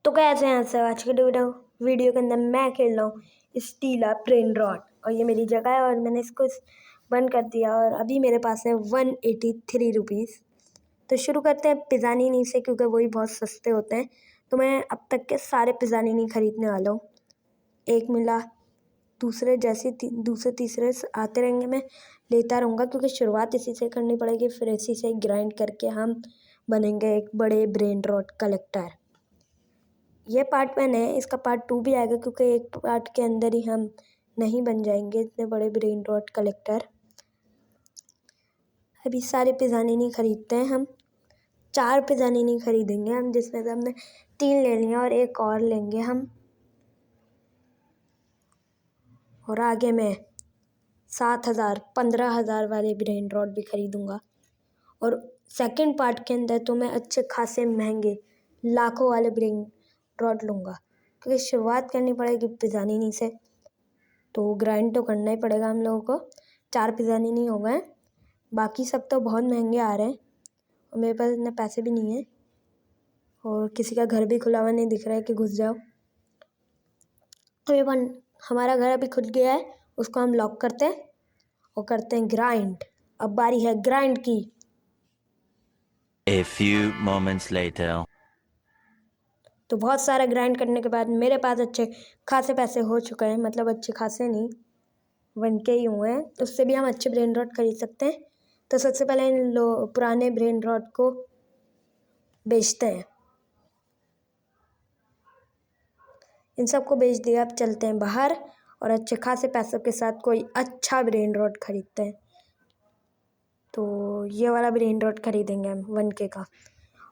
तो कैसे हैं सब आज के वीडियो के अंदर मैं खेल रहा हूँ स्टीला ब्रेन रॉट और ये मेरी जगह है और मैंने इसको बंद कर दिया और अभी मेरे पास है 183 रुपीज़। तो शुरू करते हैं पिज़्ज़ानीनी से क्योंकि वही बहुत सस्ते होते हैं। तो मैं अब तक के सारे पिज़्ज़ानीनी खरीदने वाला हूँ। एक मिला, दूसरे दूसरे तीसरे आते रहेंगे, मैं लेता रहूँगा क्योंकि शुरुआत इसी से करनी पड़ेगी। फिर इसी से ग्राइंड करके हम बनेंगे एक बड़े ब्रेन रॉट कलेक्टर। ये पार्ट 1 है, इसका पार्ट 2 भी आएगा क्योंकि एक पार्ट के अंदर ही हम नहीं बन जाएंगे इतने बड़े ब्रेन रॉट कलेक्टर। अभी सारे पिज़्ज़ानीनी खरीदते हैं हम। 4 पिज़्ज़ानीनी खरीदेंगे हम, जिसमें से हमने 3 ले लिया और एक और लेंगे हम। और आगे मैं 7,000 15,000 वाले ब्रेन रॉट भी खरीदूंगा। और सेकंड पार्ट के अंदर तो मैं अच्छे खासे महंगे लाखों वाले ब्रेन रॉट लूँगा क्योंकि शुरुआत करनी पड़ेगी पिज़्ज़ानीनी से, तो ग्राइंड तो करना ही पड़ेगा हम लोगों को। 4 पिज़्ज़ानीनी हो गए, बाकी सब तो बहुत महंगे आ रहे हैं और मेरे पास इतने पैसे भी नहीं है और किसी का घर भी खुला हुआ नहीं दिख रहा है कि घुस जाओ। तो ये हमारा घर अभी खुल गया है, उसको हम लॉक करते हैं और करते हैं ग्राइंड। अब बारी है ग्राइंड की। A few moments later. तो बहुत सारा ग्राइंड करने के बाद मेरे पास अच्छे खासे पैसे हो चुके हैं, मतलब अच्छे खासे नहीं, 1K ही हुए हैं। उससे भी हम अच्छे ब्रेन रॉट खरीद सकते हैं। तो सबसे पहले इन पुराने ब्रेन रॉट को बेचते हैं। इन सबको बेच दिया, अब चलते हैं बाहर और अच्छे खासे पैसों के साथ कोई अच्छा ब्रेन रॉट खरीदते हैं। तो ये वाला ब्रेन रॉट खरीदेंगे हम 1K का।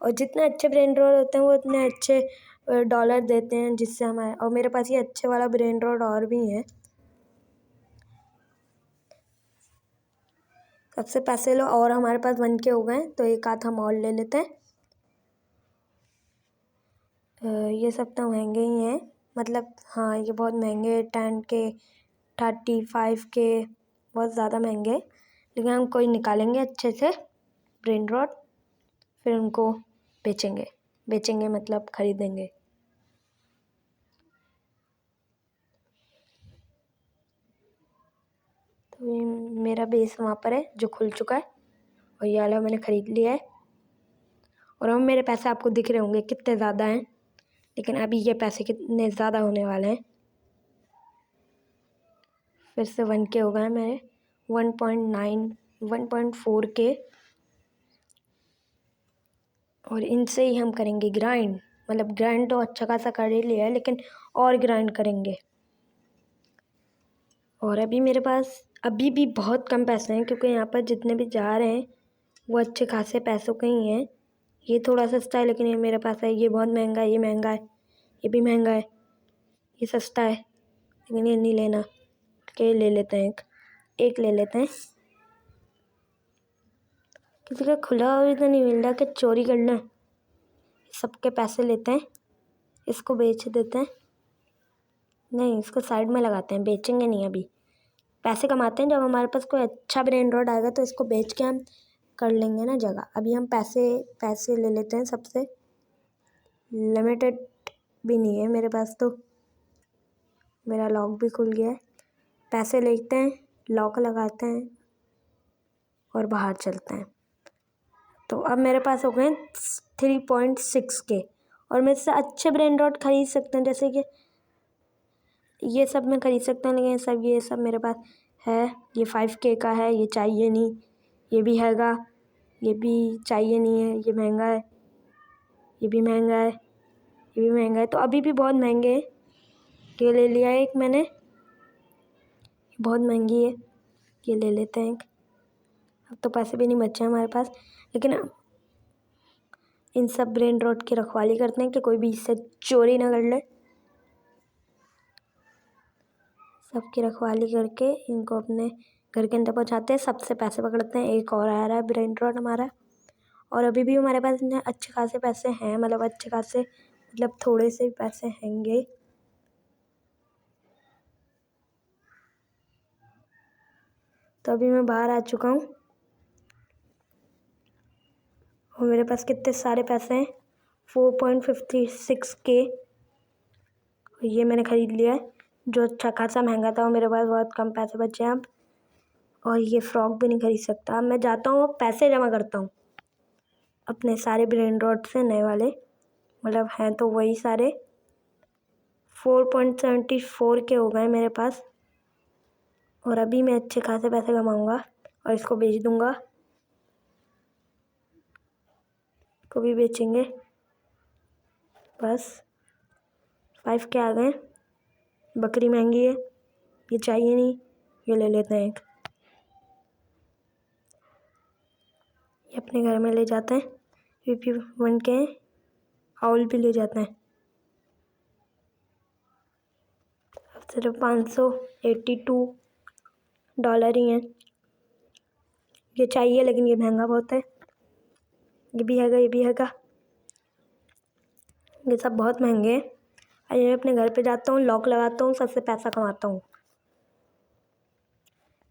और जितने अच्छे ब्रेन रॉट होते हैं वो उतने अच्छे डॉलर देते हैं, जिससे हमारे, और मेरे पास ये अच्छे वाला ब्रेन रॉट और भी है। सबसे पैसे लो और हमारे पास 1K हो गए, तो एक आध हम और ले लेते हैं। ये सब तो महंगे ही हैं, मतलब हाँ ये बहुत महंगे, 10K 35K, बहुत ज़्यादा महंगे। लेकिन हम कोई निकालेंगे अच्छे से ब्रेन रॉट, फिर उनको बेचेंगे मतलब खरीदेंगे। तो ये मेरा बेस वहाँ पर है जो खुल चुका है और ये वाला मैंने ख़रीद लिया है। और अब मेरे पैसे आपको दिख रहे होंगे कितने ज़्यादा हैं, लेकिन अभी ये पैसे कितने ज़्यादा होने वाले हैं। फिर से 1K हो गए मेरे, 1.9 1.4K। और इनसे ही हम करेंगे ग्राइंड, मतलब ग्राइंड तो अच्छा खासा कर ही लिया है, लेकिन और ग्राइंड करेंगे। और अभी मेरे पास अभी भी बहुत कम पैसे हैं क्योंकि यहाँ पर जितने भी जा रहे हैं वो अच्छे खासे पैसों के ही हैं। ये थोड़ा सस्ता है लेकिन ये मेरे पास है, ये बहुत महंगा है, ये महंगा है, ये भी महंगा है, ये सस्ता है लेकिन ये नहीं लेना, के ले लेते हैं, एक ले लेते हैं। किसी का खुला हुआ भी तो नहीं मिल रहा कि चोरी करना है। सबके पैसे लेते हैं, इसको बेच देते हैं, नहीं इसको साइड में लगाते हैं, बेचेंगे नहीं अभी। पैसे कमाते हैं, जब हमारे पास कोई अच्छा ब्रेन रॉट आएगा तो इसको बेच के हम कर लेंगे ना जगह। अभी हम पैसे ले लेते हैं सबसे, लिमिटेड भी नहीं है मेरे पास, तो मेरा लॉक भी खुल गया है। पैसे लेते हैं, लॉक लगाते हैं और बाहर चलते हैं। तो अब मेरे पास हो गए 3.6K और मैं इससे अच्छे ब्रेन रॉट खरीद सकते हैं, जैसे कि ये सब मैं खरीद सकता हूँ, लेकिन ये सब मेरे पास है। ये 5K का है, ये चाहिए नहीं, ये भी हैगा, ये भी चाहिए नहीं है, ये महंगा है, ये भी महंगा है, ये भी महंगा है, तो अभी भी बहुत महंगे हैं। ये ले लिया एक मैंने, बहुत महंगी है, ये ले लेते हैं। अब तो पैसे भी नहीं बचे हमारे पास, लेकिन इन सब ब्रेन रॉट की रखवाली करते हैं कि कोई भी इससे चोरी ना कर ले। सबकी रखवाली करके इनको अपने घर के अंदर पहुंचाते हैं, सबसे पैसे पकड़ते हैं। एक और आ रहा है ब्रेन रॉट हमारा, और अभी भी हमारे पास इतने अच्छे खासे पैसे हैं, मतलब अच्छे खासे मतलब थोड़े से पैसे हैंगे। तो अभी मैं बाहर आ चुका हूँ और मेरे पास कितने सारे पैसे हैं, 4.56K। ये मैंने ख़रीद लिया है, जो अच्छा खासा महंगा था और मेरे पास बहुत कम पैसे बचे हैं अब। और ये फ्रॉक भी नहीं खरीद सकता। अब मैं जाता हूँ, पैसे जमा करता हूँ अपने सारे ब्रेन रॉट से, नए वाले, मतलब हैं तो वही सारे। 4.74K हो गए मेरे पास। और अभी मैं अच्छे खासे पैसे कमाऊँगा और इसको बेच दूँगा। को भी बेचेंगे। बस 5K आ गए। बकरी महंगी है, ये चाहिए नहीं, ये ले लेते हैं एक। ये अपने घर में ले जाते हैं। PP1K आउल भी ले जाते हैं। अब सिर्फ $582 ही हैं। ये चाहिए लेकिन ये महंगा बहुत है। ये भी हैगा, ये भी हैगा, ये सब बहुत महंगे हैं। अरे मैं अपने घर पे जाता हूँ, लॉक लगाता हूँ, सबसे पैसा कमाता हूँ।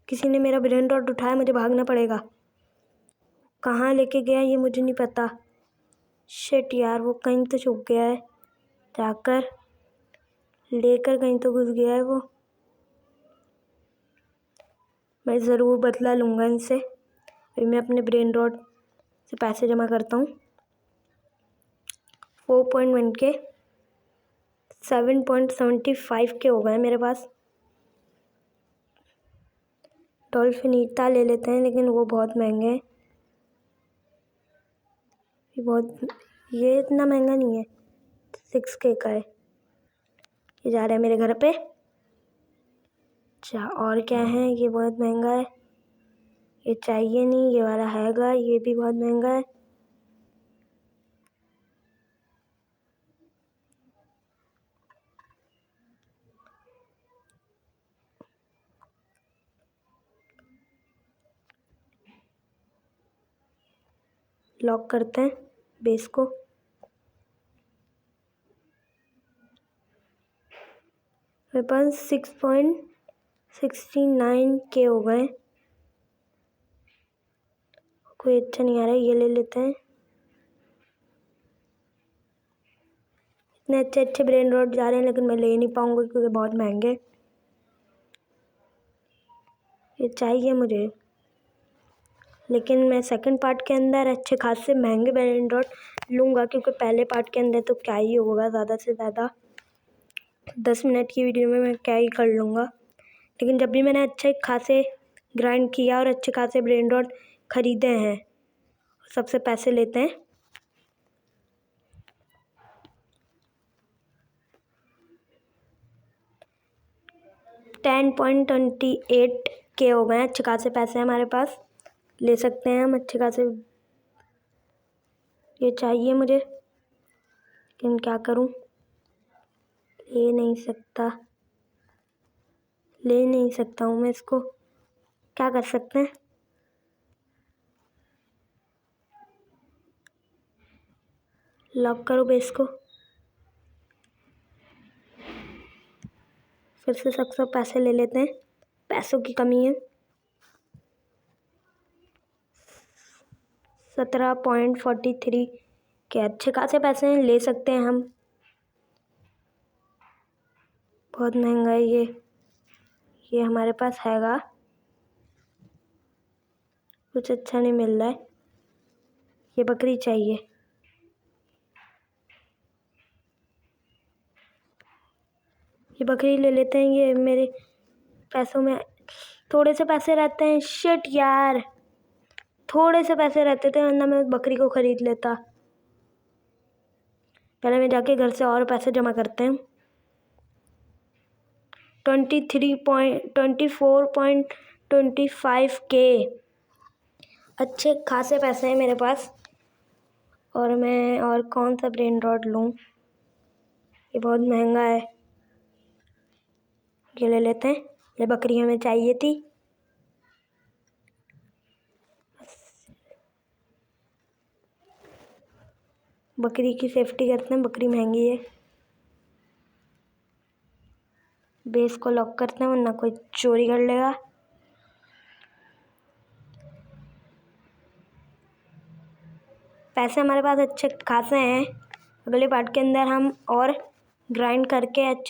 किसी ने मेरा ब्रेन रॉट उठाया, मुझे भागना पड़ेगा। कहाँ लेके गया ये मुझे नहीं पता। शिट यार, वो कहीं तो छुप गया है, जाकर लेकर कहीं तो घुस गया है वो। मैं ज़रूर बदला लूँगा इनसे। अभी मैं अपने ब्रेन रॉट से पैसे जमा करता हूँ। 4.1K, 7.75K हो गए मेरे पास। डॉल्फिनीटा ले लेते हैं, लेकिन वो बहुत महंगे हैं। ये इतना महंगा नहीं है, 6K का है। ये जा रहा है मेरे घर पे। अच्छा, और क्या है? ये बहुत महंगा है, ये चाहिए नहीं। ये वाला हैगा, ये भी बहुत महंगा है। लॉक करते हैं बेस को। मेरे पास 6.69K हो गए। कोई अच्छा नहीं आ रहा है, ये ले लेते हैं। इतने अच्छे अच्छे ब्रेन रॉट जा रहे हैं, लेकिन मैं ले नहीं पाऊंगा क्योंकि बहुत महंगे। ये चाहिए मुझे, लेकिन मैं सेकंड पार्ट के अंदर अच्छे खासे महंगे ब्रेन रॉट लूँगा, क्योंकि पहले पार्ट के अंदर तो क्या ही होगा, ज़्यादा से ज़्यादा 10 मिनट की वीडियो में मैं क्या ही कर लूँगा। लेकिन जब भी मैंने अच्छे खासे ग्राइंड किया और अच्छे खासे ब्रेन रॉट ख़रीदे हैं, सबसे पैसे लेते हैं। $10.28K हो गए। अच्छे खासे पैसे हैं हमारे पास, ले सकते हैं हम अच्छे खासे। ये चाहिए मुझे, लेकिन क्या करूं, ले नहीं सकता हूँ मैं इसको। क्या कर सकते हैं? लॉक करो बेस को। फिर से सब पैसे ले लेते हैं, पैसों की कमी है। 17.43 के अच्छे खासे पैसे हैं, ले सकते हैं हम। बहुत महंगा है ये हमारे पास हैगा, कुछ अच्छा नहीं मिल रहा है। ये बकरी चाहिए, ये बकरी ले लेते हैं। ये मेरे पैसों में थोड़े से पैसे रहते हैं। शिट यार, थोड़े से पैसे रहते थे, वरना मैं उस बकरी को ख़रीद लेता। पहले मैं जाके घर से और पैसे जमा करते हैं। 24.25K अच्छे खासे पैसे हैं मेरे पास। और मैं और कौन सा ब्रेन रॉट लूँ? ये बहुत महंगा है, ये ले लेते हैं। ये बकरी हमें चाहिए थी। बकरी की सेफ्टी करते हैं, बकरी महंगी है। बेस को लॉक करते हैं, वरना कोई चोरी कर लेगा। पैसे हमारे पास अच्छे खासे हैं, अगले पार्ट के अंदर हम और ग्राइंड करके अच्छे